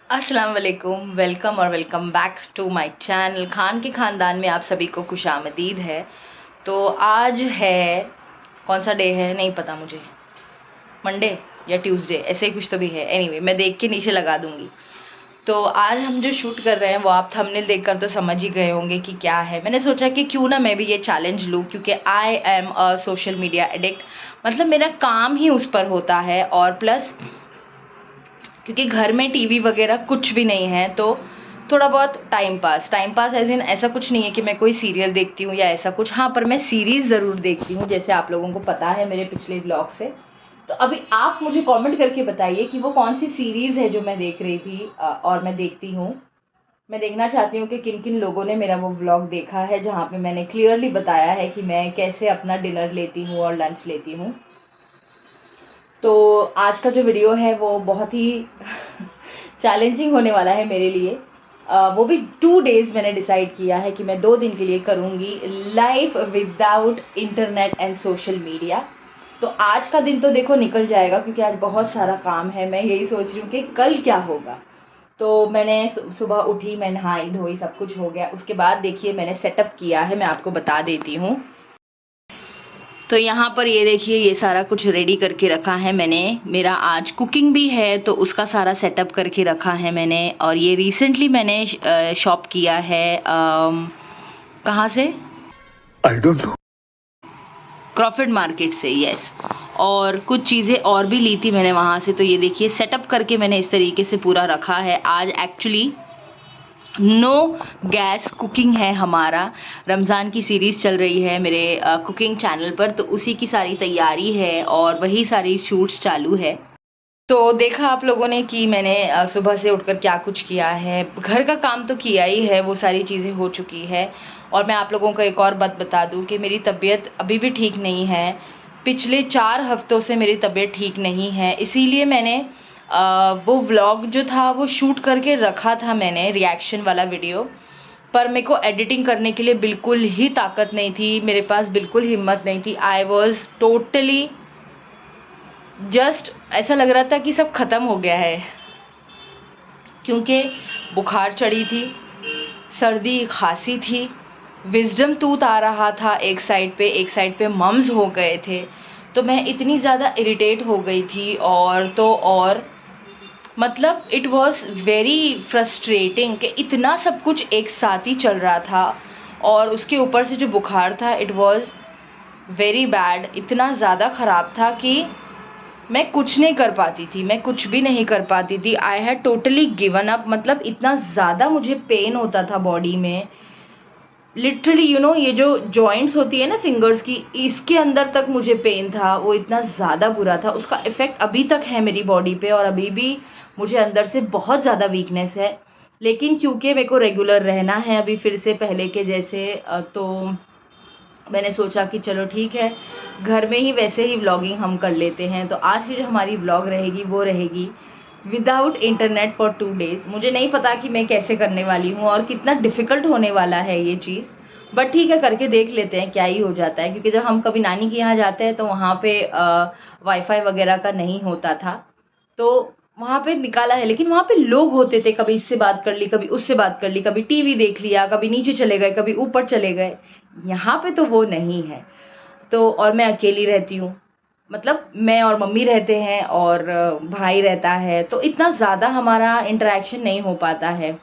अस्सलाम वालेकुम, वेलकम और welcome back to my channel. Khan के ख़ानदान में आप सभी को खुशामदीद है। तो आज है, कौन सा डे है नहीं पता मुझे, मंडे या ट्यूसडे ऐसे ही कुछ तो भी है। एनीवे मैं देख के नीचे लगा दूँगी। तो आज हम जो शूट कर रहे हैं वो आप थंबनेल देखकर तो समझ ही गए होंगे कि क्या है। मैंने सोचा कि क्यों ना मैं भी ये चैलेंज लूँ, क्योंकि I am a social media addict. मतलब मेरा काम ही उस पर होता है, और प्लस क्योंकि घर में टीवी वगैरह कुछ भी नहीं है, तो थोड़ा बहुत टाइम पास एज इन ऐसा कुछ नहीं है कि मैं कोई सीरियल देखती हूँ या ऐसा कुछ। हाँ, पर मैं सीरीज़ ज़रूर देखती हूँ, जैसे आप लोगों को पता है मेरे पिछले व्लॉग से। तो अभी आप मुझे कमेंट करके बताइए कि वो कौन सी सीरीज़ है जो मैं देख रही थी और मैं देखती हूँ। मैं देखना चाहती हूँ कि किन किन लोगों ने मेरा वो व्लॉग देखा है जहाँ पे मैंने क्लियरली बताया है कि मैं कैसे अपना डिनर लेती हूँ और लंच लेती हूँ। तो आज का जो वीडियो है वो बहुत ही चैलेंजिंग होने वाला है मेरे लिए। वो भी 2 डेज़ मैंने डिसाइड किया है कि मैं 2 दिन के लिए करूँगी life without internet and social media. तो आज का दिन तो देखो निकल जाएगा, क्योंकि आज बहुत सारा काम है। मैं यही सोच रही हूँ कि कल क्या होगा। तो मैंने सुबह उठी, मैं नहाई धोई, सब कुछ हो गया। उसके बाद देखिए मैंने सेटअप किया है, मैं आपको बता देती हूँ। तो यहाँ पर ये देखिए, ये सारा कुछ रेडी करके रखा है मैंने। मेरा आज कुकिंग भी है तो उसका सारा सेटअप करके रखा है मैंने। और ये रिसेंटली मैंने शॉप किया है, कहाँ से, I don't know, Crawford market से, यस। और कुछ चीज़ें और भी ली थी मैंने वहाँ से। तो ये देखिए सेटअप करके मैंने इस तरीके से पूरा रखा है। आज एक्चुअली नो गैस कुकिंग है हमारा। रमज़ान की सीरीज़ चल रही है मेरे कुकिंग चैनल पर, तो उसी की सारी तैयारी है और वही सारी शूट्स चालू है। तो देखा आप लोगों ने कि मैंने सुबह से उठकर क्या कुछ किया है। घर का काम तो किया ही है, वो सारी चीज़ें हो चुकी है। और मैं आप लोगों को एक और बात बता दूं कि मेरी तबीयत अभी भी ठीक नहीं है। पिछले 4 हफ्तों से मेरी तबीयत ठीक नहीं है, इसीलिए मैंने वो व्लॉग जो था वो शूट करके रखा था मैंने, रिएक्शन वाला वीडियो। पर मेरे को एडिटिंग करने के लिए बिल्कुल ही ताकत नहीं थी, मेरे पास बिल्कुल हिम्मत नहीं थी। आई वॉज टोटली जस्ट, ऐसा लग रहा था कि सब ख़त्म हो गया है, क्योंकि बुखार चढ़ी थी, सर्दी खांसी थी, विज़डम टूथ आ रहा था एक साइड पे मम्स हो गए थे। तो मैं इतनी ज़्यादा इरिटेट हो गई थी, और तो और मतलब इट वॉज़ वेरी फ्रस्ट्रेटिंग कि इतना सब कुछ एक साथ ही चल रहा था। और उसके ऊपर से जो बुखार था, इट वॉज़ वेरी बैड, इतना ज़्यादा ख़राब था कि मैं कुछ नहीं कर पाती थी, मैं कुछ भी नहीं कर पाती थी। I had totally given up. मतलब इतना ज़्यादा मुझे पेन होता था बॉडी में, लिटरली ये जो जॉइंट्स होती है ना फिंगर्स की, इसके अंदर तक मुझे पेन था। वो इतना ज़्यादा बुरा था, उसका इफ़ेक्ट अभी तक है मेरी बॉडी पे, और अभी भी मुझे अंदर से बहुत ज़्यादा वीकनेस है। लेकिन क्योंकि मेरे को रेगुलर रहना है अभी फिर से पहले के जैसे, तो मैंने सोचा कि चलो ठीक है, घर में ही वैसे ही व्लॉगिंग हम कर लेते हैं। तो आज की जो हमारी व्लॉग रहेगी वो रहेगी विदाउट इंटरनेट फॉर 2 डेज़। मुझे नहीं पता कि मैं कैसे करने वाली हूँ और कितना डिफ़िकल्ट होने वाला है ये चीज़, बट ठीक है, करके देख लेते हैं क्या ही हो जाता है। क्योंकि जब हम कभी नानी के यहाँ जाते हैं तो वहाँ पे वाईफाई वगैरह का नहीं होता था, तो वहाँ पे निकाला है। लेकिन वहाँ पे लोग होते थे, कभी इससे बात कर ली, कभी उससे बात कर ली, कभी टीवी देख लिया, कभी नीचे चले गए, कभी ऊपर चले गए। यहाँ पे तो वो नहीं है। तो और मैं अकेली रहती हूँ, मतलब मैं और मम्मी रहते हैं और भाई रहता है, तो इतना ज़्यादा हमारा इंटरेक्शन नहीं हो पाता है।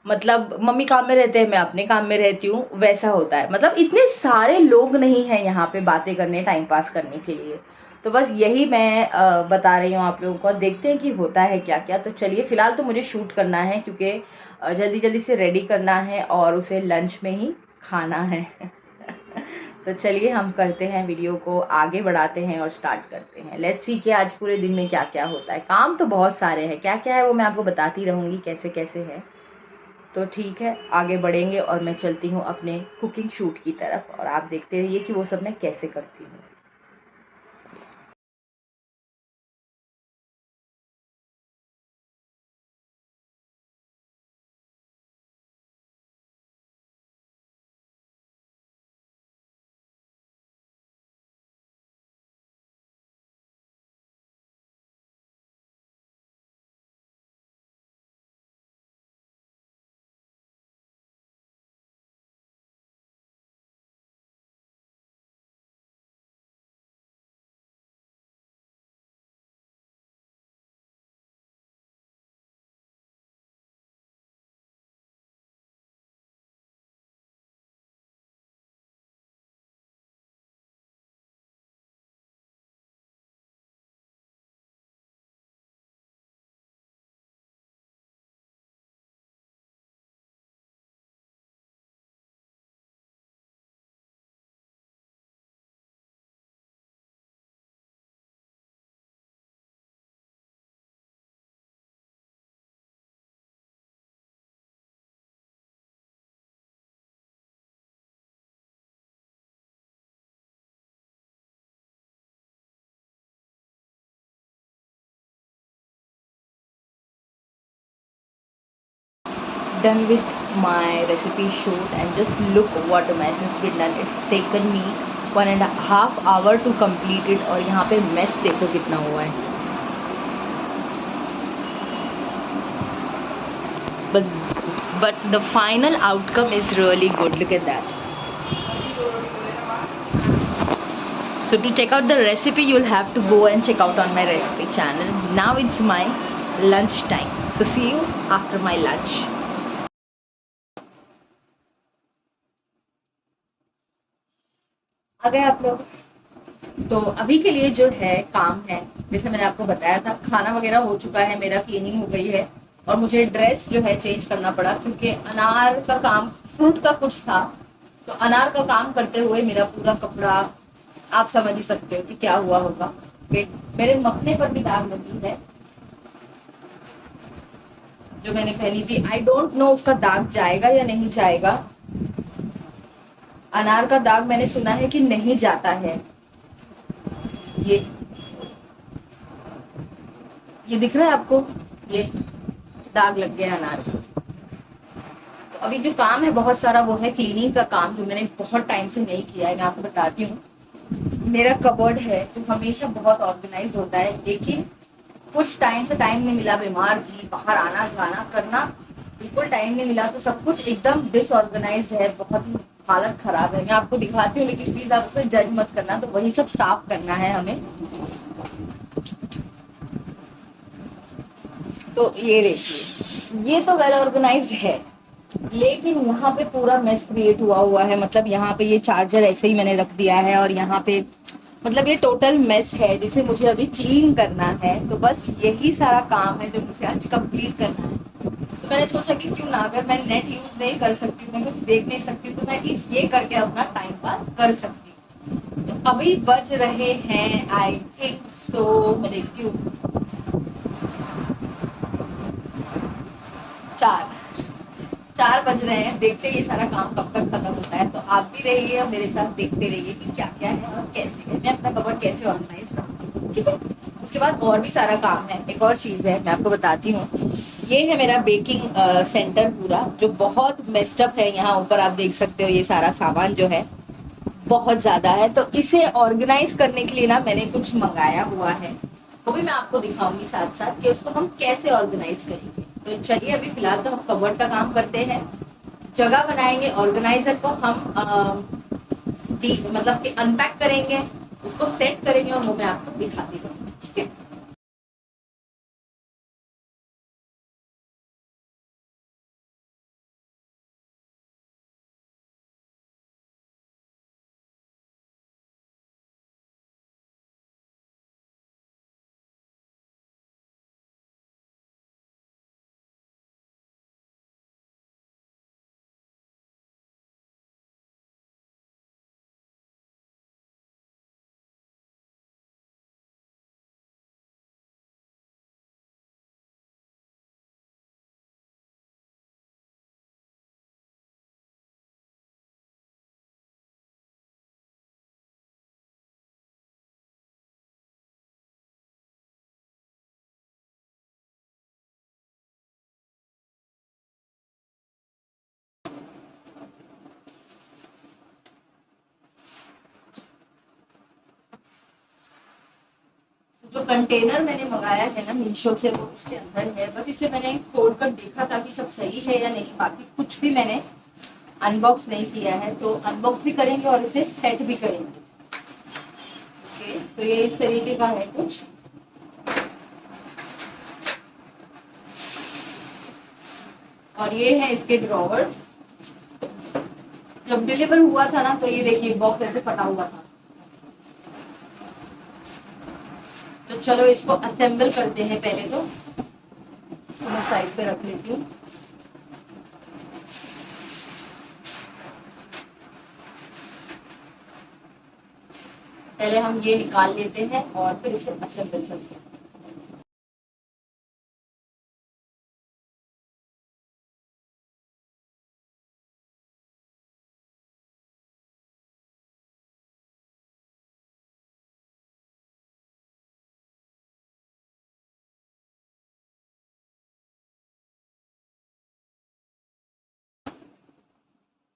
मतलब मम्मी काम में रहते हैं, मैं अपने काम में रहती हूँ, वैसा होता है। मतलब इतने सारे लोग नहीं हैं यहाँ पे बातें करने, टाइम पास करने के लिए। तो बस यही मैं बता रही हूँ आप लोगों को। देखते हैं कि होता है क्या क्या। तो चलिए, फ़िलहाल तो मुझे शूट करना है, क्योंकि जल्दी जल्दी से रेडी करना है और उसे लंच में ही खाना है। तो चलिए हम करते हैं, वीडियो को आगे बढ़ाते हैं और स्टार्ट करते हैं। लेट्स सी कि आज पूरे दिन में क्या क्या होता है। काम तो बहुत सारे हैं, क्या क्या है वो मैं आपको बताती रहूँगी कैसे कैसे है। तो ठीक है, आगे बढ़ेंगे और मैं चलती हूँ अपने कुकिंग शूट की तरफ, और आप देखते रहिए कि वो सब मैं कैसे करती हूँ। done with my recipe shoot, and just look what a mess has been done. It's taken me 1.5 hour to complete it, और यहाँ पे mess देखो कितना हुआ है. But the final outcome is really good. Look at that. So to check out the recipe, you'll have to go and check out on my recipe channel. Now it's my lunch time, so see you after my lunch. आ गए आप लोग. तो अभी के लिए जो है काम है, जैसे मैंने आपको बताया था, खाना वगैरह हो चुका है, मेरा क्लीनिंग हो गई है, और मुझे ड्रेस जो है चेंज करना पड़ा क्योंकि अनार का काम, फ्रूट का कुछ था, तो अनार का काम करते हुए मेरा पूरा कपड़ा, आप समझ ही सकते हो कि क्या हुआ होगा. मेरे मखने पर भी दाग लगी है जो मैंने पहनी थी. आई डोंट नो उसका दाग जाएगा या नहीं जाएगा. अनार का दाग मैंने सुना है कि नहीं जाता है. ये दिख रहा है आपको, ये दाग लग गया अनार का. तो अभी जो काम है बहुत सारा, वो है क्लीनिंग का काम, जो मैंने बहुत टाइम से नहीं किया है. मैं आपको बताती हूँ, मेरा कबर्ड है जो हमेशा बहुत ऑर्गेनाइज होता है, लेकिन कुछ टाइम से टाइम नहीं मिला, बीमार थी, बाहर आना जाना करना, बिल्कुल टाइम नहीं मिला, तो सब कुछ एकदम डिसऑर्गेनाइज्ड है, बहुत ही हालत खराब है. मैं आपको दिखाती हूँ, लेकिन प्लीज आप उसे जज मत करना. तो वही सब साफ करना है हमें. तो ये देखिए, ये तो वेल ऑर्गेनाइज्ड है, लेकिन यहाँ पे पूरा मेस क्रिएट हुआ है. मतलब यहाँ पे ये चार्जर ऐसे ही मैंने रख दिया है, और यहाँ पे मतलब ये टोटल मेस है जिसे मुझे अभी क्लीन करना है. तो बस यही सारा काम है जो मुझे आज कंप्लीट करना है. तो मैंने सोचा कि क्यों ना, अगर मैं नेट यूज नहीं कर सकती, मैं कुछ देख नहीं सकती, तो मैं ये करके अपना टाइम पास कर सकती हूँ. तो अभी बज रहे हैं, आई थिंक सो, मैं देखती हूँ, 4 बज रहे हैं. देखते ये सारा काम कब तक खत्म होता है. तो आप भी रहिए और मेरे साथ देखते रहिए कि क्या क्या है और कैसे है, मैं अपना कबर्ड कैसे ऑर्गेनाइज करती हूँ. ठीक है. उसके बाद और भी सारा काम है. एक और चीज है, मैं आपको बताती हूँ. ये है मेरा बेकिंग सेंटर पूरा, जो बहुत मेस्टअप है. यहाँ ऊपर आप देख सकते हो, ये सारा सामान जो है बहुत ज्यादा है. तो इसे ऑर्गेनाइज करने के लिए ना मैंने कुछ मंगाया हुआ है, वो भी मैं आपको दिखाऊंगी साथ साथ कि उसको हम कैसे ऑर्गेनाइज करेंगे. तो चलिए, अभी फिलहाल तो हम कबर्ड का काम करते हैं, जगह बनाएंगे. ऑर्गेनाइजर को हम मतलब कि अनपैक करेंगे, उसको सेट करेंगे, और वो मैं आपको दिखाती हूँ. ठीक है. जो कंटेनर मैंने मंगाया है ना मीशो से, वो इसके अंदर है. बस इसे मैंने खोल कर देखा था कि सब सही है या नहीं. बाकी कुछ भी मैंने अनबॉक्स नहीं किया है. तो अनबॉक्स भी करेंगे और इसे सेट भी करेंगे. ओके. तो ये इस तरीके का है कुछ. और ये है इसके ड्रॉवर्स. जब डिलीवर हुआ था ना, तो ये देखिए बॉक्स ऐसे फटा हुआ था. तो चलो इसको असेंबल करते हैं. पहले तो इसको मैं साइड पे रख लेती हूँ. पहले हम ये निकाल लेते हैं और फिर इसे असेंबल करते हैं.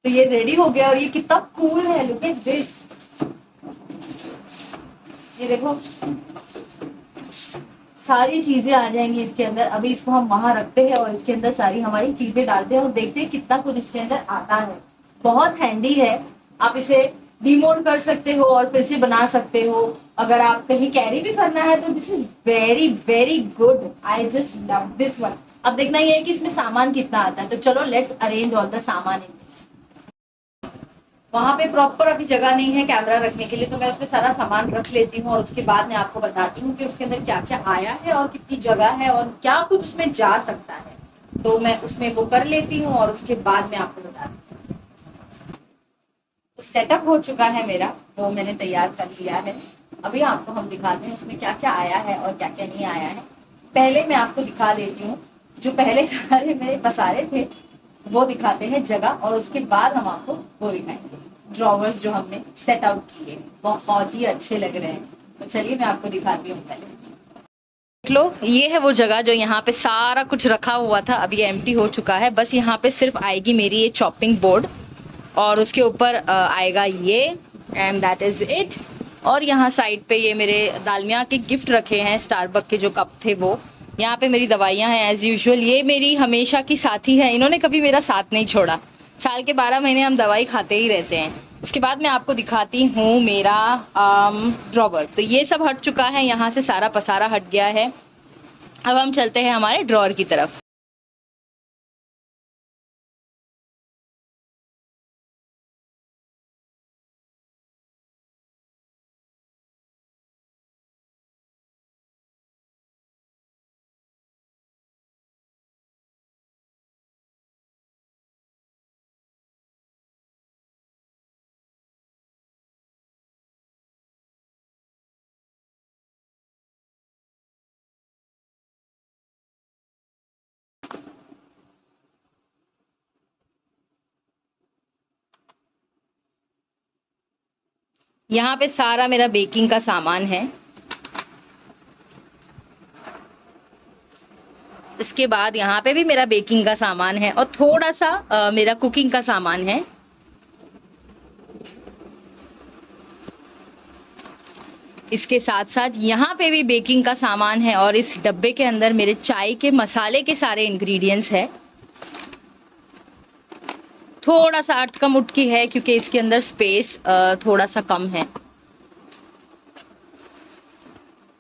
तो ये रेडी हो गया और ये कितना कूल है, लुक एट दिस। ये देखो सारी चीजें आ जाएंगी इसके अंदर। अभी इसको हम वहां रखते हैं और इसके अंदर सारी हमारी चीजें डालते हैं और देखते हैं कितना कुछ इसके अंदर आता है। बहुत हैंडी है, आप इसे डीमोल्ड कर सकते हो और फिर से बना सकते हो। अगर आप कहीं कैरी भी करना है तो this is very very good, I just love this one. अब देखना ये है कि इसमें सामान कितना आता है, तो चलो लेट्स अरेंज ऑल द सामान इन दिस। वहां पे प्रॉपर अभी जगह नहीं है कैमरा रखने के लिए, तो मैं उसमें सारा सामान रख लेती हूँ और उसके बाद मैं आपको बताती हूँ कि उसके अंदर क्या क्या आया है और कितनी जगह है और क्या कुछ उसमें जा सकता है। तो मैं उसमें वो कर लेती हूँ और उसके बाद मैं आपको बताती हूँ। तो सेटअप हो चुका है मेरा, वो मैंने तैयार कर लिया है। अभी आपको हम दिखाते हैं इसमें क्या क्या आया है और क्या क्या नहीं आया है। पहले मैं आपको दिखा देती हूँ जो पहले सारे मेरे पसारे थे वो दिखाते हैं जगह, और उसके बाद हम आपको वो दिखाएंगे ड्रॉवर्स जो हमने सेट आउट किए, बहुत ही अच्छे लग रहे हैं। तो चलिए मैं आपको दिखाती हूँ। पहले देख लो, ये है वो जगह जो यहाँ पे सारा कुछ रखा हुआ था, अभी एम्प्टी हो चुका है। बस यहाँ पे सिर्फ आएगी मेरी ये चॉपिंग बोर्ड और उसके ऊपर आएगा ये, एंड दैट इज इट। और यहाँ साइड पे ये मेरे दालमिया के गिफ्ट रखे हैं, स्टारबक के जो कप थे वो। यहाँ पे मेरी दवाइयाँ हैं एज यूजुअल, ये मेरी हमेशा की साथी है, इन्होंने कभी मेरा साथ नहीं छोड़ा। साल के 12 महीने हम दवाई खाते ही रहते हैं। उसके बाद मैं आपको दिखाती हूँ मेरा ड्रॉवर। तो ये सब हट चुका है, यहाँ से सारा पसारा हट गया है। अब हम चलते हैं हमारे ड्रॉवर की तरफ। यहाँ पे सारा मेरा बेकिंग का सामान है। इसके बाद यहाँ पे भी मेरा बेकिंग का सामान है और थोड़ा सा मेरा कुकिंग का सामान है। इसके साथ साथ यहाँ पे भी बेकिंग का सामान है और इस डब्बे के अंदर मेरे चाय के मसाले के सारे इंग्रेडिएंट्स है। थोड़ा सा अटकम उटकी है क्योंकि इसके अंदर स्पेस थोड़ा सा कम है।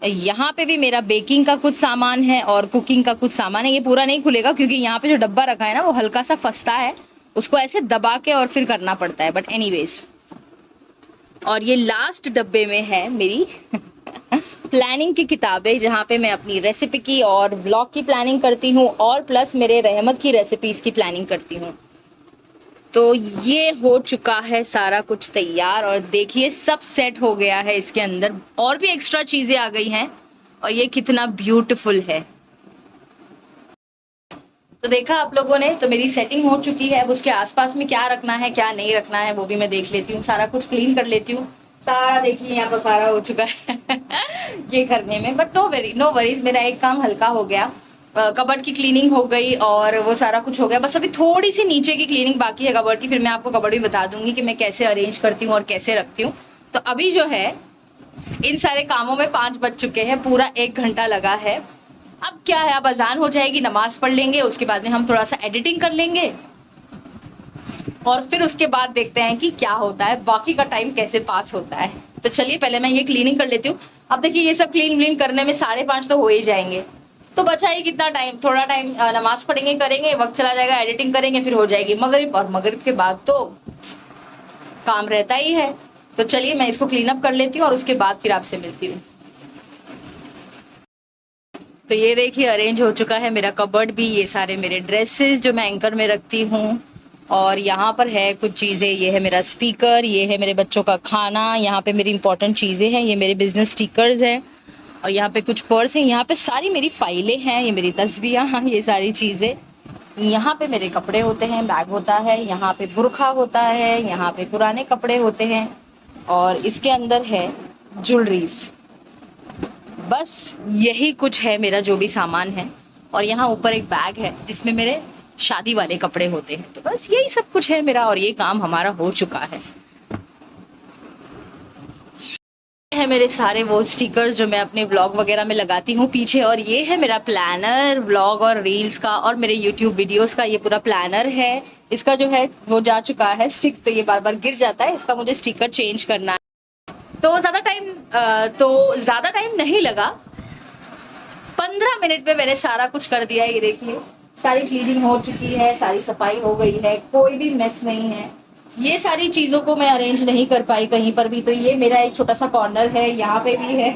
यहाँ पे भी मेरा बेकिंग का कुछ सामान है और कुकिंग का कुछ सामान है। ये पूरा नहीं खुलेगा क्योंकि यहाँ पे जो डब्बा रखा है ना वो हल्का सा फंसता है, उसको ऐसे दबा के और फिर करना पड़ता है, बट एनीवेज। और ये लास्ट डब्बे में है मेरी प्लानिंग की किताबें, जहाँ पे मैं अपनी रेसिपी की और व्लॉग की प्लानिंग करती हूँ और प्लस मेरे रहमत की रेसिपीज की प्लानिंग करती हूँ। तो ये हो चुका है सारा कुछ तैयार और देखिए सब सेट हो गया है इसके अंदर। और भी एक्स्ट्रा चीजें आ गई हैं और ये कितना ब्यूटीफुल है। तो देखा आप लोगों ने, तो मेरी सेटिंग हो चुकी है। अब उसके आसपास में क्या रखना है क्या नहीं रखना है वो भी मैं देख लेती हूँ, सारा कुछ क्लीन कर लेती हूँ। सारा देखिए यहाँ पर सारा हो चुका है ये करने में, बट नो वरीज, मेरा एक काम हल्का हो गया। कबर्ड की क्लीनिंग हो गई और वो सारा कुछ हो गया। बस अभी थोड़ी सी नीचे की क्लीनिंग बाकी है कबर्ड की, फिर मैं आपको कबर्ड भी बता दूंगी कि मैं कैसे अरेंज करती हूँ और कैसे रखती हूँ। तो अभी जो है इन सारे कामों में 5 बज चुके हैं, पूरा 1 घंटा लगा है। अब क्या है, अब अजान हो जाएगी, नमाज पढ़ लेंगे, उसके बाद में हम थोड़ा सा एडिटिंग कर लेंगे और फिर उसके बाद देखते हैं कि क्या होता है, बाकी का टाइम कैसे पास होता है। तो चलिए पहले मैं ये क्लीनिंग कर लेती हूँ। अब देखिए ये सब क्लीन करने में 5:30 तो हो ही जाएंगे, तो बचा ही कितना टाइम, थोड़ा टाइम नमाज पढ़ेंगे, करेंगे, वक्त चला जाएगा, एडिटिंग करेंगे, फिर हो जाएगी मगरिब, और मगरिब के बाद तो काम रहता ही है। तो चलिए मैं इसको क्लीन अप कर लेती हूँ और उसके बाद फिर आपसे मिलती हूँ। तो ये देखिए अरेंज हो चुका है मेरा कबर्ड भी, ये सारे मेरे ड्रेसेस जो मैं एंकर में रखती हूँ, और यहाँ पर है कुछ चीज़ें, ये है मेरा स्पीकर, ये है मेरे बच्चों का खाना, यहाँ पे मेरी इंपॉर्टेंट चीज़ें हैं, ये मेरे बिजनेस स्टिकर्स हैं, और यहाँ पे कुछ पर्स हैं, यहाँ पे सारी मेरी फाइलें हैं, ये मेरी तस्वीरें, ये सारी चीज़ें। यहाँ पे मेरे कपड़े होते हैं, बैग होता है, यहाँ पे बुरखा होता है, यहाँ पे पुराने कपड़े होते हैं, और इसके अंदर है ज्वेलरीज। बस यही कुछ है मेरा जो भी सामान है। और यहाँ ऊपर एक बैग है जिसमें मेरे शादी वाले कपड़े होते हैं। तो बस यही सब कुछ है मेरा, और ये काम हमारा हो चुका है मेरे सारे वो स्टिकर्स जो मैं अपने व्लॉग वगैरह में लगाती हूँ पीछे, और ये है मेरा प्लानर व्लॉग और रील्स का और मेरे यूट्यूब वीडियोस का। ये पूरा प्लानर है, इसका जो है वो जा चुका है स्टिक, तो ये बार बार गिर जाता है, इसका मुझे स्टिकर चेंज करना है। तो ज़्यादा टाइम नहीं लगा, 15 मिनट में मैंने सारा कुछ कर दिया। ये देखिए सारी क्लीनिंग हो चुकी है, सारी सफाई हो गई है, कोई भी मेस नहीं है। ये सारी चीजों को मैं अरेंज नहीं कर पाई कहीं पर भी, तो ये मेरा एक छोटा सा कॉर्नर है, यहाँ पे भी है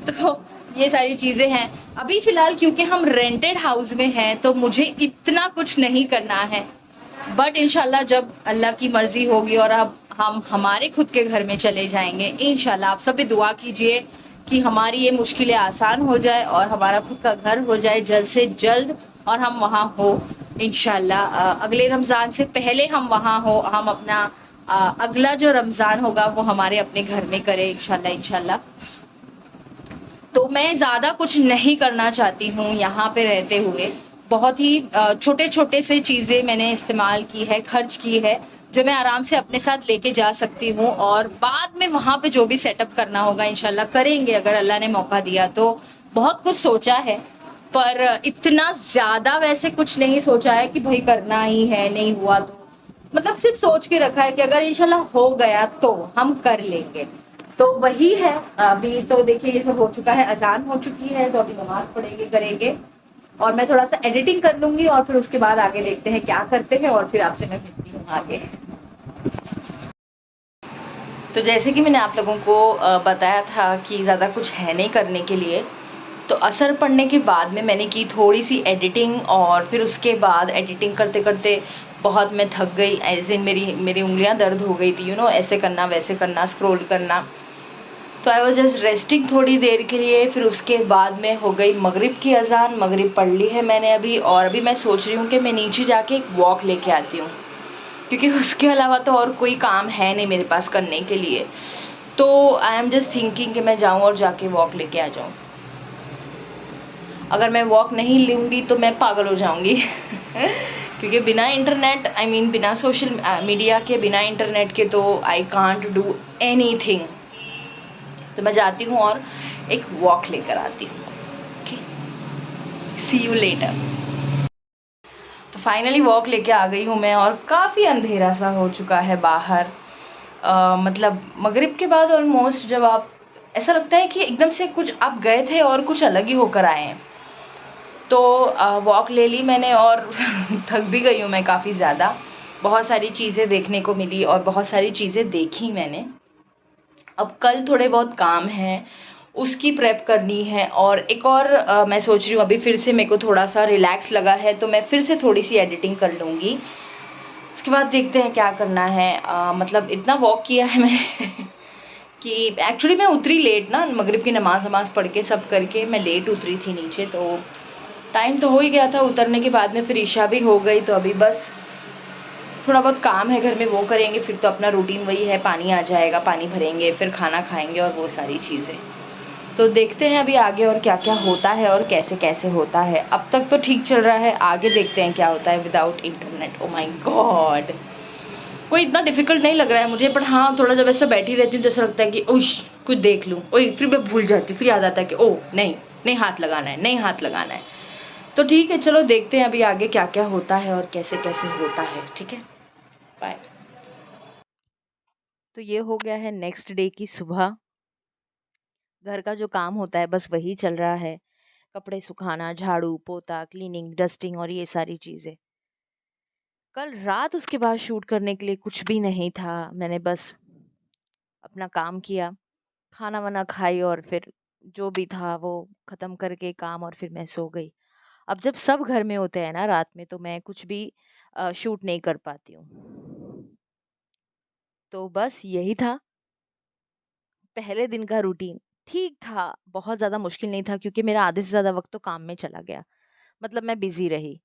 तो ये सारी चीजें हैं अभी फिलहाल, क्योंकि हम रेंटेड हाउस में हैं तो मुझे इतना कुछ नहीं करना है। बट इंशाल्लाह जब अल्लाह की मर्जी होगी और अब हम हमारे खुद के घर में चले जाएंगे, इंशाल्लाह आप सब भी दुआ कीजिए कि हमारी ये मुश्किलें आसान हो जाए और हमारा खुद का घर हो जाए जल्द से जल्द, और हम वहाँ हो इंशाल्लाह। अगले रमज़ान से पहले हम वहाँ हो, हम अपना अगला जो रमज़ान होगा वो हमारे अपने घर में करें इंशाल्लाह इंशाल्लाह। तो मैं ज़्यादा कुछ नहीं करना चाहती हूँ यहाँ पे रहते हुए। बहुत ही छोटे छोटे से चीज़ें मैंने इस्तेमाल की है, खर्च की है, जो मैं आराम से अपने साथ लेके जा सकती हूँ, और बाद में वहाँ पे जो भी सेटअप करना होगा इंशाल्लाह करेंगे अगर अल्लाह ने मौका दिया तो। बहुत कुछ सोचा है, पर इतना ज़्यादा वैसे कुछ नहीं सोचा है कि भाई करना ही है, नहीं हुआ तो मतलब सिर्फ सोच के रखा है कि अगर इंशाल्लाह हो गया तो हम कर लेंगे। तो वही है। अभी तो देखिए ये सब हो चुका है, अजान हो चुकी है, तो अभी नमाज पढ़ेंगे करेंगे, और मैं थोड़ा सा एडिटिंग कर लूंगी और फिर उसके बाद आगे देखते हैं क्या करते हैं, और फिर आपसे मैं मिलती हूँ आगे। तो जैसे कि मैंने आप लोगों को बताया था कि ज़्यादा कुछ है नहीं करने के लिए, तो असर पड़ने के बाद में मैंने की थोड़ी सी एडिटिंग, और फिर उसके बाद एडिटिंग करते करते बहुत मैं थक गई, एज इन मेरी मेरी उंगलियां दर्द हो गई थी, ऐसे करना वैसे करना, स्क्रॉल करना। तो आई वॉज जस्ट रेस्टिंग थोड़ी देर के लिए। फिर उसके बाद में हो गई मगरिब की अजान, मगरिब पढ़ ली है मैंने अभी, और अभी मैं सोच रही हूँ कि मैं नीचे जाके एक वॉक लेके आती हूँ, क्योंकि उसके अलावा तो और कोई काम है नहीं मेरे पास करने के लिए। तो आई एम जस्ट थिंकिंग कि मैं जाऊँ और जाके वॉक लेके आ जाऊँ। अगर मैं वॉक नहीं लूँगी तो मैं पागल हो जाऊँगी क्योंकि बिना इंटरनेट, आई मीन बिना सोशल मीडिया के, बिना इंटरनेट के तो आई कांट डू एनीथिंग। तो मैं जाती हूँ और एक वॉक लेकर आती हूँ। Okay, see you later. तो फाइनली वॉक लेके आ गई हूँ मैं, और काफ़ी अंधेरा सा हो चुका है बाहर। मतलब मगरिब के बाद ऑलमोस्ट, जब आप ऐसा लगता है कि एकदम से कुछ आप गए थे और कुछ अलग ही होकर आए हैं। तो वॉक ले ली मैंने, और थक भी गई हूँ मैं काफ़ी ज़्यादा। बहुत सारी चीज़ें देखने को मिली और बहुत सारी चीज़ें देखी मैंने। अब कल थोड़े बहुत काम हैं, उसकी प्रेप करनी है, और एक और मैं सोच रही हूँ अभी फिर से मेरे को थोड़ा सा रिलैक्स लगा है तो मैं फिर से थोड़ी सी एडिटिंग कर लूँगी। उसके बाद देखते हैं क्या करना है। मतलब इतना वॉक किया है मैं कि एक्चुअली मैं उतरी लेट ना, मगरिब की नमाज वमाज पढ़ के सब करके मैं लेट उतरी थी नीचे, तो टाइम तो हो ही गया था उतरने के बाद में, फिर ईशा भी हो गई। तो अभी बस थोड़ा बहुत काम है घर में, वो करेंगे, फिर तो अपना रूटीन वही है, पानी आ जाएगा, पानी भरेंगे, फिर खाना खाएंगे और वो सारी चीज़ें। तो देखते हैं अभी आगे और क्या क्या होता है और कैसे कैसे होता है। अब तक तो ठीक चल रहा है, आगे देखते हैं क्या होता है without internet. Oh my God, कोई इतना डिफिकल्ट नहीं लग रहा है मुझे, पर हाँ थोड़ा जब ऐसा बैठी रहती हूँ तो ऐसा लगता है कि ओश कुछ देख लूँ, ओए फिर मैं भूल जाती हूँ, फिर याद आता है कि ओ नहीं नहीं हाथ लगाना है, नहीं हाथ लगाना है। तो ठीक है, चलो देखते हैं अभी आगे क्या क्या होता है और कैसे कैसे होता है। ठीक है, बाय। तो ये हो गया है नेक्स्ट डे की सुबह। घर का जो काम होता है बस वही चल रहा है, कपड़े सुखाना, झाड़ू पोता, क्लीनिंग, डस्टिंग और ये सारी चीज़ें। कल रात उसके बाद शूट करने के लिए कुछ भी नहीं था, मैंने बस अपना काम किया, खाना वाना खाई, और फिर जो भी था वो ख़त्म करके काम, और फिर मैं सो गई। अब जब सब घर में होते हैं ना रात में, तो मैं कुछ भी शूट नहीं कर पाती हूँ। तो बस यही था पहले दिन का रूटीन। ठीक था, बहुत ज़्यादा मुश्किल नहीं था, क्योंकि मेरा आधे से ज़्यादा वक्त तो काम में चला गया, मतलब मैं बिज़ी रही।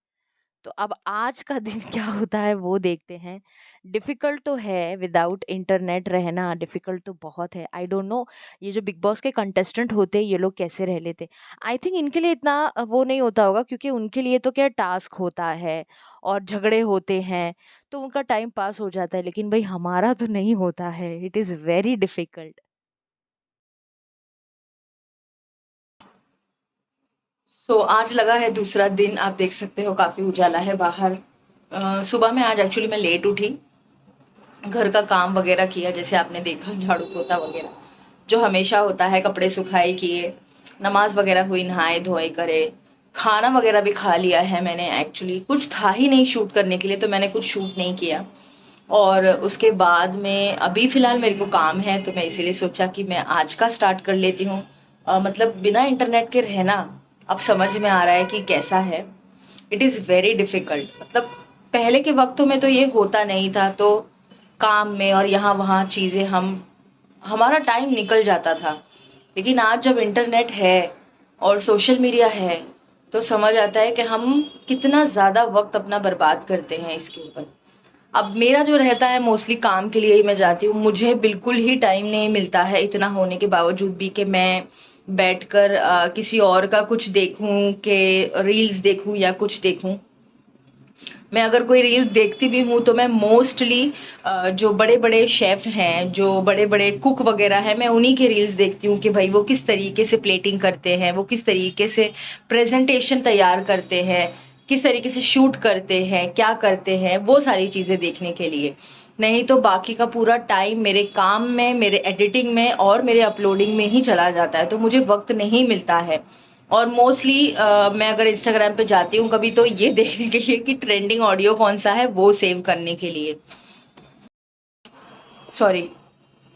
तो अब आज का दिन क्या होता है वो देखते हैं। डिफ़िकल्ट तो है, विदाउट इंटरनेट रहना डिफ़िकल्ट तो बहुत है। आई डोंट नो ये जो बिग बॉस के कंटेस्टेंट होते हैं ये लोग कैसे रह लेते। आई थिंक इनके लिए इतना वो नहीं होता होगा, क्योंकि उनके लिए तो क्या टास्क होता है और झगड़े होते हैं, तो उनका टाइम पास हो जाता है। लेकिन भाई हमारा तो नहीं होता है, इट इज़ वेरी डिफ़िकल्ट। आज लगा है दूसरा दिन, आप देख सकते हो काफ़ी उजाला है बाहर। सुबह में आज एक्चुअली मैं लेट उठी, घर का काम वगैरह किया, जैसे आपने देखा झाड़ू पोता वगैरह जो हमेशा होता है, कपड़े सुखाए किए, नमाज वगैरह हुई, नहाए धोए करे, खाना वगैरह भी खा लिया है मैंने। एक्चुअली कुछ था ही नहीं शूट करने के लिए, तो मैंने कुछ शूट नहीं किया। और उसके बाद में अभी फ़िलहाल मेरे को काम है, तो मैं इसीलिए सोचा कि मैं आज का स्टार्ट कर लेती हूँ। मतलब बिना इंटरनेट के रहना अब समझ में आ रहा है कि कैसा है। It is very difficult. मतलब पहले के वक़्तों में तो ये होता नहीं था, तो काम में और यहाँ वहाँ चीज़ें हमारा टाइम निकल जाता था। लेकिन आज जब इंटरनेट है और सोशल मीडिया है, तो समझ आता है कि हम कितना ज़्यादा वक़्त अपना बर्बाद करते हैं इसके ऊपर। अब मेरा जो रहता है मोस्टली काम के लिए ही मैं जाती हूँ, मुझे बिल्कुल ही टाइम नहीं मिलता है, इतना होने के बावजूद भी, कि मैं बैठकर किसी और का कुछ देखूँ, कि रील्स देखूँ या कुछ देखूँ। मैं अगर कोई रील देखती भी हूँ तो मैं मोस्टली जो बड़े-बड़े शेफ़ हैं, जो बड़े-बड़े कुक वग़ैरह हैं, मैं उन्हीं के रील्स देखती हूँ कि भाई वो किस तरीके से प्लेटिंग करते हैं, वो किस तरीके से प्रेज़ेंटेशन तैयार करते हैं, किस तरीके से शूट करते हैं, क्या करते हैं, वो सारी चीज़ें देखने के लिए। नहीं तो बाकी का पूरा टाइम मेरे काम में, मेरे एडिटिंग में और मेरे अपलोडिंग में ही चला जाता है, तो मुझे वक़्त नहीं मिलता है। और मोस्टली मैं अगर इंस्टाग्राम पे जाती हूँ कभी, तो ये देखने के लिए कि ट्रेंडिंग ऑडियो कौन सा है, वो सेव करने के लिए। सॉरी,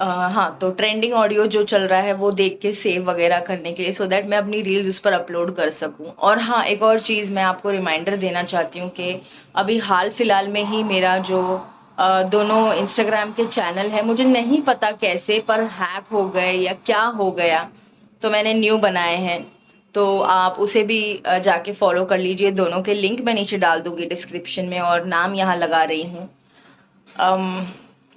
हाँ, तो ट्रेंडिंग ऑडियो जो चल रहा है वो देख के सेव वगैरह करने के लिए, सो दैट मैं अपनी रील्स उस पर अपलोड कर सकूँ। और हाँ, एक और चीज़ मैं आपको रिमाइंडर देना चाहती हूँ कि अभी हाल फिलहाल में ही मेरा जो दोनों इंस्टाग्राम के चैनल है, मुझे नहीं पता कैसे पर हैक हो गए या क्या हो गया, तो मैंने न्यू बनाए हैं। तो आप उसे भी जाके फॉलो कर लीजिए। दोनों के लिंक मैं नीचे डाल दूँगी डिस्क्रिप्शन में, और नाम यहाँ लगा रही हूँ। अम,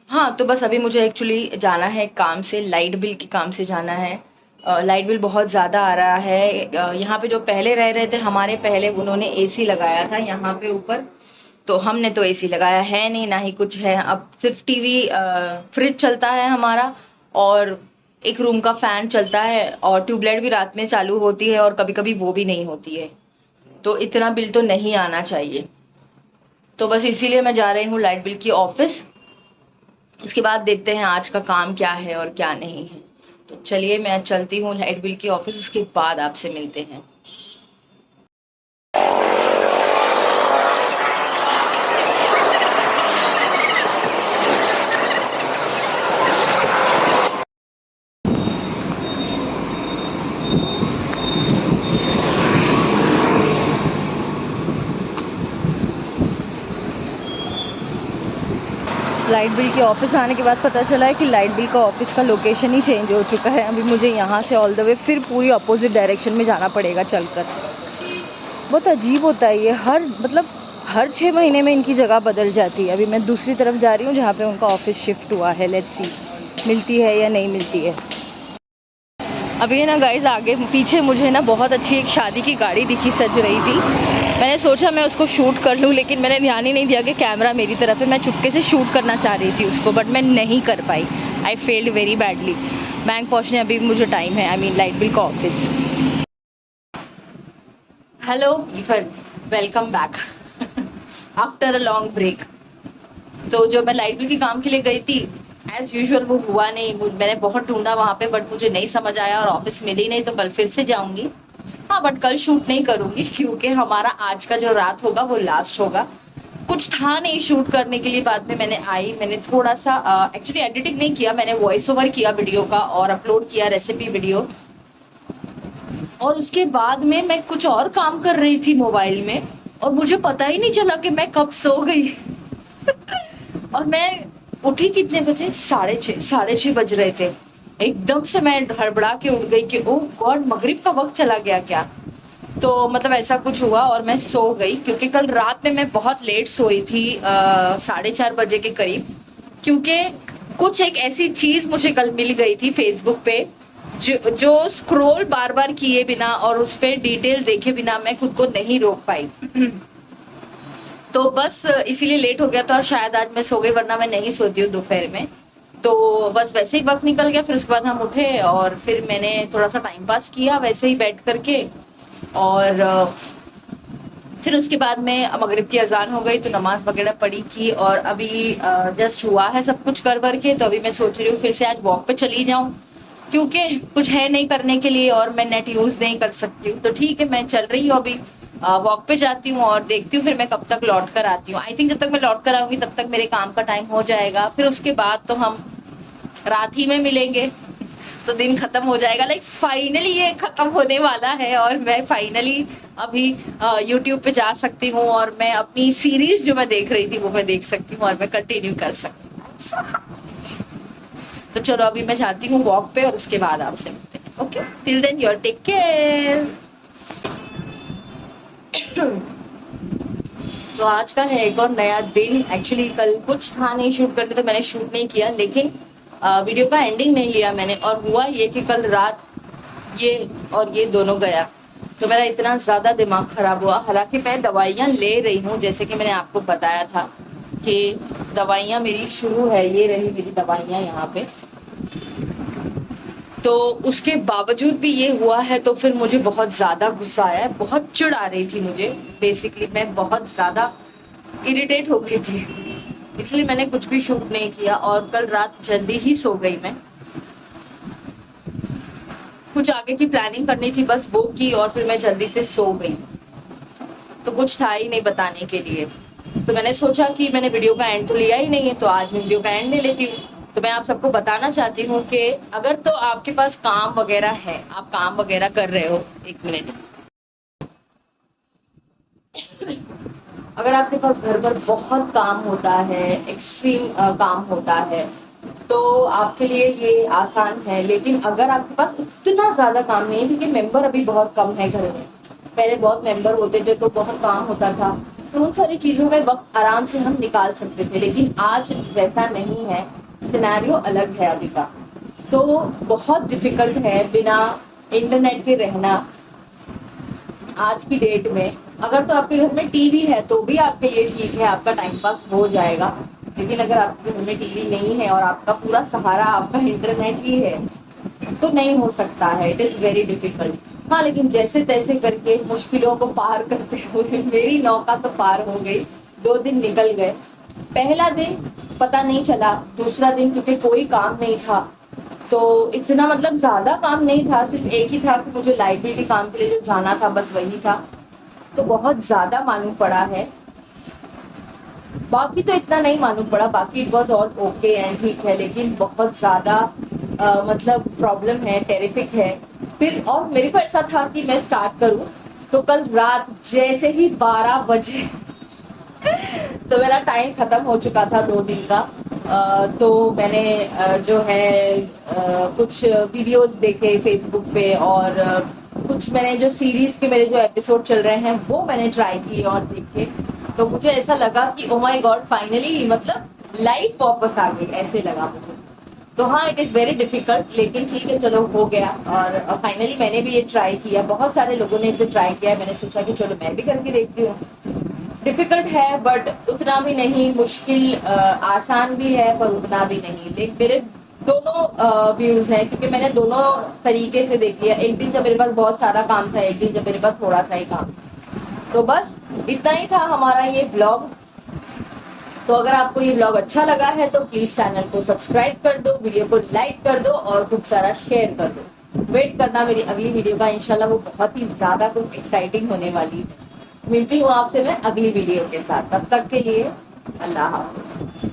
हाँ, तो बस अभी मुझे एक्चुअली जाना है काम से, लाइट बिल के काम से जाना है। लाइट बिल बहुत ज़्यादा आ रहा है। यहाँ पे जो पहले रह रहे थे हमारे पहले, उन्होंने एसी लगाया था यहाँ पे ऊपर, तो हमने तो एसी लगाया है नहीं, ना ही कुछ है। अब सिर्फ टीवी, फ्रिज चलता है हमारा, और एक रूम का फ़ैन चलता है, और ट्यूबलाइट भी रात में चालू होती है और कभी-कभी वो भी नहीं होती है। तो इतना बिल तो नहीं आना चाहिए। तो बस इसीलिए मैं जा रही हूँ लाइट बिल की ऑफ़िस। उसके बाद देखते हैं आज का काम क्या है और क्या नहीं है। तो चलिए मैं चलती हूँ लाइट बिल की ऑफ़िस, उसके बाद आपसे मिलते हैं। लाइट बिल के ऑफ़िस आने के बाद पता चला है कि लाइट बिल का ऑफ़िस का लोकेशन ही चेंज हो चुका है। अभी मुझे यहाँ से ऑल द वे फिर पूरी अपोज़िट डायरेक्शन में जाना पड़ेगा चलकर। बहुत अजीब होता है ये, हर 6 महीने में इनकी जगह बदल जाती है। अभी मैं दूसरी तरफ जा रही हूँ जहाँ पे उनका ऑफ़िस शिफ्ट हुआ है। लेट्स सी मिलती है या नहीं मिलती है। अभी ना गाइज़, आगे पीछे मुझे ना बहुत अच्छी एक शादी की गाड़ी दिखी सज रही थी। मैंने सोचा मैं उसको शूट कर लूँ, लेकिन मैंने ध्यान ही नहीं दिया कि कैमरा मेरी तरफ है। मैं चुपके से शूट करना चाह रही थी उसको, बट मैं नहीं कर पाई। I failed very badly. Bank पहुँचने अभी मुझे टाइम है, आई मीन लाइट बिल का office. Hello welcome back after a long break. तो जो मैं लाइट बिल के काम के लिए गई थी, एज यूजुअल वो हुआ नहीं। मैंने बहुत ढूंढा वहाँ पे, बट मुझे नहीं समझ आया और ऑफिस मिली नहीं, तो कल फिर से जाऊंगी। हाँ, बट कल शूट नहीं करूंगी, क्योंकि हमारा आज का जो रात होगा वो लास्ट होगा। कुछ था नहीं शूट करने के लिए। बाद में मैंने थोड़ा सा एक्चुअली एडिटिंग नहीं किया, मैंने वॉइस ओवर किया वीडियो का और अपलोड किया रेसिपी वीडियो। और उसके बाद में मैं कुछ और काम कर रही थी मोबाइल में, और मुझे पता ही नहीं चला कि मैं कब सो गई और मैं उठी कितने बजे, 6:30 बज रहे थे। एकदम से मैं हड़बड़ा के उठ गई कि ओह गॉड, मगरिब का वक्त चला गया क्या। तो मतलब ऐसा कुछ हुआ और मैं सो गई, क्योंकि कल रात में मैं बहुत लेट सोई थी, 4:30 बजे के करीब, क्योंकि कुछ एक ऐसी चीज मुझे कल मिल गई थी फेसबुक पे जो स्क्रॉल बार बार किए बिना और उस पर डिटेल देखे बिना मैं खुद को नहीं रोक पाई। तो बस इसीलिए लेट हो गया था और शायद आज मैं सो गई, वरना मैं नहीं सोती हूँ दोपहर में। तो बस वैसे ही वक्त निकल गया, फिर उसके बाद हम उठे और फिर मैंने थोड़ा सा टाइम पास किया वैसे ही बैठ करके, और फिर उसके बाद में मगरिब की अजान हो गई तो नमाज वगैरह पढ़ी की, और अभी जस्ट हुआ है सब कुछ कर के, तो अभी मैं सोच रही हूँ फिर से आज वॉक पे चली जाऊँ, क्योंकि कुछ है नहीं करने के लिए और मैं नेट यूज नहीं कर सकती हूँ। तो ठीक है, मैं चल रही हूँ अभी, वॉक पे जाती हूँ और देखती हूँ फिर मैं कब तक लौट कर आती हूँ। आई थिंक जब तक मैं लौट कर आऊंगी तब तक मेरे काम का टाइम हो जाएगा, फिर उसके बाद तो हम रात ही में मिलेंगे, तो दिन खत्म हो जाएगा। लाइक फाइनली ये खत्म होने वाला है और मैं फाइनली अभी यूट्यूब पे जा सकती हूँ और मैं अपनी सीरीज जो मैं देख रही थी वो मैं देख सकती हूँ और मैं कंटिन्यू कर सकती हूँ। तो चलो अभी मैं जाती हूँ वॉक पे और उसके बाद आपसे मिलते हैं। Okay, till then your take care. तो आज का है एक और नया दिन। एक्चुअली कल कुछ था नहीं शूट करने, तो मैंने शूट नहीं किया, लेकिन वीडियो का एंडिंग नहीं लिया मैंने, और हुआ ये कि कल रात ये और ये दोनों गया, तो मेरा इतना ज़्यादा दिमाग खराब हुआ। हालांकि मैं दवाइयाँ ले रही हूँ, जैसे कि मैंने आपको बताया था कि दवाइयाँ मेरी शुरू है, ये रही मेरी दवाइयाँ यहाँ पे, तो उसके बावजूद भी ये हुआ है, तो फिर मुझे बहुत ज़्यादा गुस्सा आया है, बहुत चिढ़ आ रही थी मुझे। बेसिकली मैं बहुत ज़्यादा इरिटेट हो गई थी, इसलिए मैंने कुछ भी शूट नहीं किया और कल रात जल्दी ही सो गई। मैं कुछ आगे की प्लानिंग करनी थी, बस वो की और फिर मैं जल्दी से सो गई, तो कुछ था ही नहीं बताने के लिए। तो मैंने सोचा कि मैंने वीडियो का एंड तो लिया ही नहीं है, तो आज मैं वीडियो का एंड ले लेती हूँ। तो मैं आप सबको बताना चाहती हूँ कि अगर तो आपके पास काम वगैरह है, आप काम वगैरह कर रहे हो, एक मिनट, अगर आपके पास घर पर बहुत काम होता है, एक्सट्रीम काम होता है, तो आपके लिए ये आसान है। लेकिन अगर आपके पास इतना ज्यादा काम नहीं है, क्योंकि मेंबर अभी बहुत कम है घर में, पहले बहुत मेंबर होते थे तो बहुत काम होता था, तो उन सारी चीजों में वक्त आराम से हम निकाल सकते थे, लेकिन आज वैसा नहीं है, सिनेरियो अलग है अभी का। तो बहुत डिफिकल्ट है बिना इंटरनेट के रहना आज की डेट में। अगर तो आपके घर में टीवी है तो भी आपके लिए ठीक है, आपका टाइम पास हो जाएगा, लेकिन अगर आपके घर में टीवी नहीं है और आपका पूरा सहारा आपका इंटरनेट ही है, तो नहीं हो सकता है, इट इज वेरी डिफिकल्ट। हाँ, लेकिन जैसे तैसे करके मुश्किलों को पार करते हुए मेरी नौका तो पार हो गई। 2 दिन निकल गए, पहला दिन पता नहीं चला, दूसरा दिन क्योंकि कोई काम नहीं था, तो इतना मतलब ज्यादा काम नहीं था, सिर्फ एक ही था कि मुझे लाइब्रेरी के काम के लिए जो जाना था, बस वही था, तो बहुत ज्यादा मालूम पड़ा है। बाकी तो इतना नहीं मालूम पड़ा, बाकी it was all okay and ठीक है, लेकिन बहुत ज्यादा मतलब प्रॉब्लम है, टेरिफिक है। फिर और मेरे को ऐसा था कि मैं स्टार्ट करूं, तो कल रात जैसे ही 12 बजे तो मेरा टाइम खत्म हो चुका था 2 दिन का। तो मैंने जो है कुछ वीडियोस देखे फेसबुक पे, और कुछ मैंने जो सीरीज के मेरे जो एपिसोड चल रहे हैं वो मैंने ट्राई किए और देखे, तो मुझे ऐसा लगा कि ओ माय गॉड, फाइनली मतलब लाइफ वापस आ गई, ऐसे लगा मुझे। तो हाँ, इट इज़ वेरी डिफिकल्ट, लेकिन ठीक है, चलो हो गया, और फाइनली मैंने भी ये ट्राई किया। बहुत सारे लोगों ने इसे ट्राई किया, मैंने सोचा कि चलो मैं भी करके देखती हूँ। डिफिकल्ट है बट उतना भी नहीं, मुश्किल आसान भी है पर उतना भी नहीं। लेकिन मेरे दोनों व्यूज हैं, क्योंकि मैंने दोनों तरीके से देख लिया। एक दिन जब मेरे पास बहुत सारा काम था, एक दिन जब मेरे पास थोड़ा सा ही काम। तो बस इतना ही था हमारा ये ब्लॉग। तो अगर आपको ये ब्लॉग अच्छा लगा है तो प्लीज चैनल को सब्सक्राइब कर दो, वीडियो को लाइक कर दो और खूब सारा शेयर कर दो। वेट करना मेरी अगली वीडियो का, इंशाल्लाह वो बहुत ही ज्यादा कुछ एक्साइटिंग होने वाली है। मिलती हूँ आपसे मैं अगली वीडियो के साथ, तब तक के लिए अल्लाह हाफ़िज़।